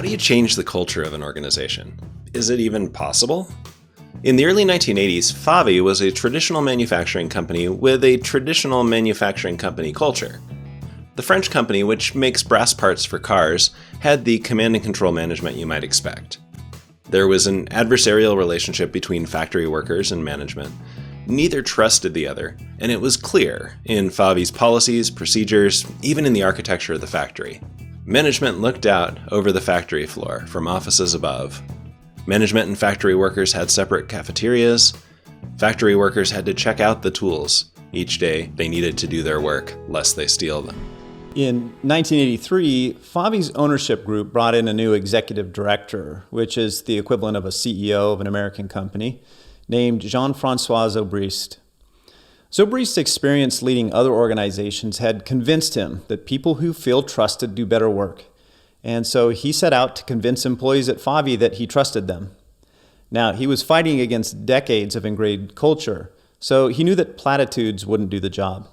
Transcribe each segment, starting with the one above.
How do you change the culture of an organization? Is it even possible? In the early 1980s, FAVI was a traditional manufacturing company with a traditional manufacturing company culture. The French company, which makes brass parts for cars, had the command and control management you might expect. There was an adversarial relationship between factory workers and management. Neither trusted the other, and it was clear in FAVI's policies, procedures, even in the architecture of the factory. Management looked out over the factory floor from offices above. Management and factory workers had separate cafeterias. Factory workers had to check out the tools each day they needed to do their work, lest they steal them. In 1983, FAVI's ownership group brought in a new executive director, which is the equivalent of a CEO of an American company, named Jean-François Zobrist. Zobrist's experience leading other organizations had convinced him that people who feel trusted do better work. And so he set out to convince employees at FAVI that he trusted them. Now, he was fighting against decades of ingrained culture, so he knew that platitudes wouldn't do the job.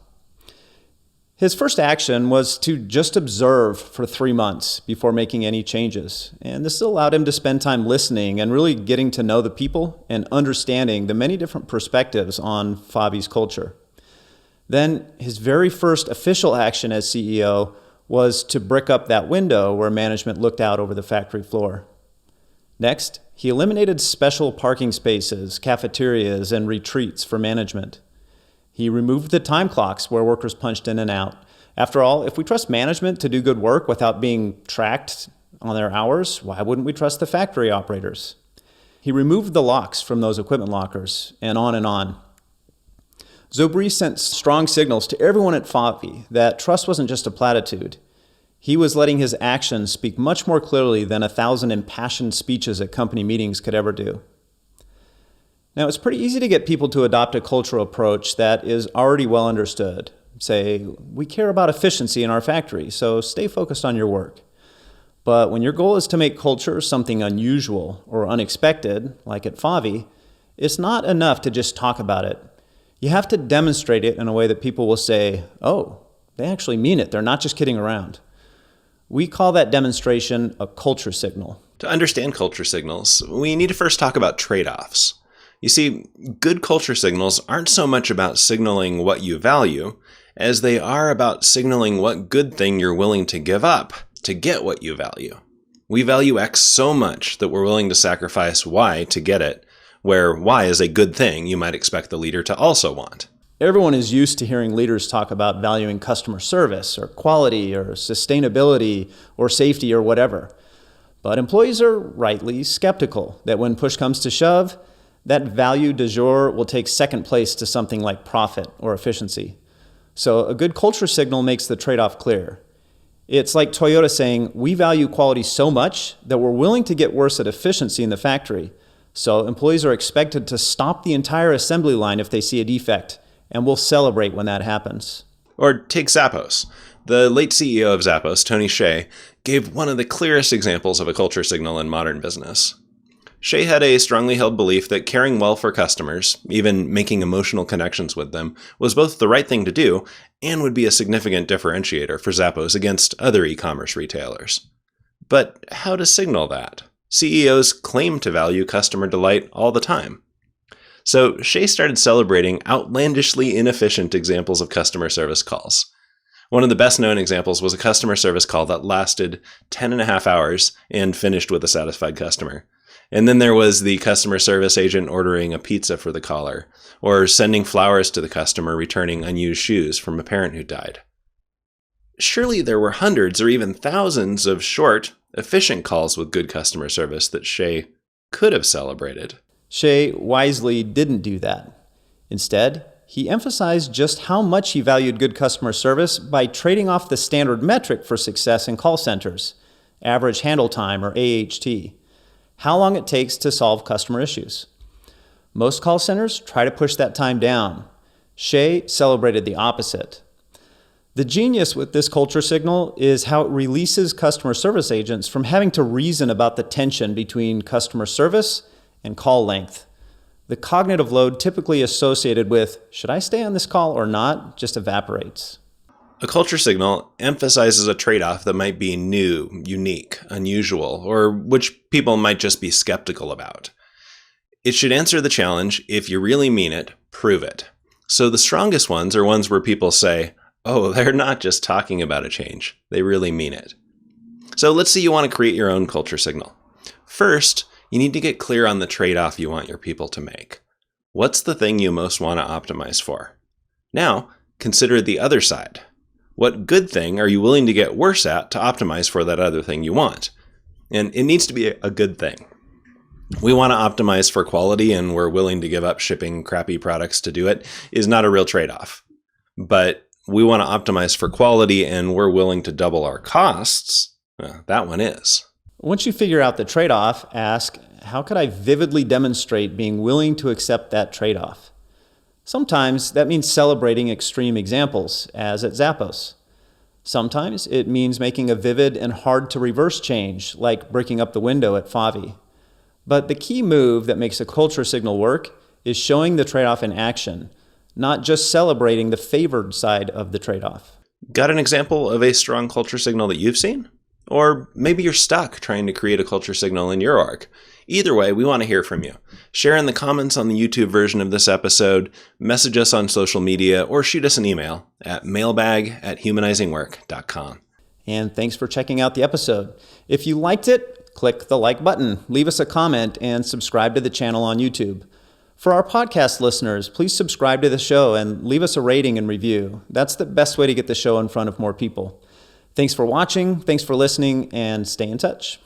His first action was to just observe for 3 months before making any changes. And this allowed him to spend time listening and really getting to know the people and understanding the many different perspectives on FAVI's culture. Then his very first official action as CEO was to brick up that window where management looked out over the factory floor. Next, he eliminated special parking spaces, cafeterias, and retreats for management. He removed the time clocks where workers punched in and out. After all, if we trust management to do good work without being tracked on their hours, why wouldn't we trust the factory operators? He removed the locks from those equipment lockers, and on and on. Zobrist sent strong signals to everyone at FAVI that trust wasn't just a platitude. He was letting his actions speak much more clearly than 1,000 impassioned speeches at company meetings could ever do. Now, it's pretty easy to get people to adopt a cultural approach that is already well understood. Say, we care about efficiency in our factory, so stay focused on your work. But when your goal is to make culture something unusual or unexpected, like at FAVI, it's not enough to just talk about it. You have to demonstrate it in a way that people will say, oh, they actually mean it. They're not just kidding around. We call that demonstration a culture signal. To understand culture signals, we need to first talk about trade-offs. You see, good culture signals aren't so much about signaling what you value as they are about signaling what good thing you're willing to give up to get what you value. We value X so much that we're willing to sacrifice Y to get it, where Y is a good thing you might expect the leader to also want. Everyone is used to hearing leaders talk about valuing customer service or quality or sustainability or safety or whatever. But employees are rightly skeptical that when push comes to shove, that value du jour will take second place to something like profit or efficiency. So a good culture signal makes the trade-off clear. It's like Toyota saying, we value quality so much that we're willing to get worse at efficiency in the factory. So employees are expected to stop the entire assembly line if they see a defect, and we'll celebrate when that happens. Or take Zappos. The late CEO of Zappos, Tony Hsieh, gave one of the clearest examples of a culture signal in modern business. Hsieh had a strongly held belief that caring well for customers, even making emotional connections with them, was both the right thing to do and would be a significant differentiator for Zappos against other e-commerce retailers. But how to signal that? CEOs claim to value customer delight all the time. So Hsieh started celebrating outlandishly inefficient examples of customer service calls. One of the best-known examples was a customer service call that lasted 10.5 hours and finished with a satisfied customer. And then there was the customer service agent ordering a pizza for the caller, or sending flowers to the customer returning unused shoes from a parent who died. Surely there were hundreds or even thousands of short, efficient calls with good customer service that Hsieh could have celebrated. Hsieh wisely didn't do that. Instead, he emphasized just how much he valued good customer service by trading off the standard metric for success in call centers, average handle time or AHT. How long it takes to solve customer issues. Most call centers try to push that time down. Hsieh celebrated the opposite. The genius with this culture signal is how it releases customer service agents from having to reason about the tension between customer service and call length. The cognitive load typically associated with, should I stay on this call or not, just evaporates. A culture signal emphasizes a trade-off that might be new, unique, unusual, or which people might just be skeptical about. It should answer the challenge, if you really mean it, prove it. So the strongest ones are ones where people say, oh, they're not just talking about a change, they really mean it. So let's say you want to create your own culture signal. First, you need to get clear on the trade-off you want your people to make. What's the thing you most want to optimize for? Now, consider the other side. What good thing are you willing to get worse at to optimize for that other thing you want? And it needs to be a good thing. We want to optimize for quality and we're willing to give up shipping crappy products to do it is not a real trade-off. But we want to optimize for quality and we're willing to double our costs. That one is. Once you figure out the trade-off, ask, how could I vividly demonstrate being willing to accept that trade-off? Sometimes that means celebrating extreme examples, as at Zappos. Sometimes it means making a vivid and hard-to-reverse change, like breaking up the window at FAVI. But the key move that makes a culture signal work is showing the trade-off in action, not just celebrating the favored side of the trade-off. Got an example of a strong culture signal that you've seen? Or maybe you're stuck trying to create a culture signal in your org. Either way, we want to hear from you. Share in the comments on the YouTube version of this episode, message us on social media, or shoot us an email at mailbag@humanizingwork.com. And thanks for checking out the episode. If you liked it, click the like button, leave us a comment, and subscribe to the channel on YouTube. For our podcast listeners, please subscribe to the show and leave us a rating and review. That's the best way to get the show in front of more people. Thanks for watching, thanks for listening, and stay in touch.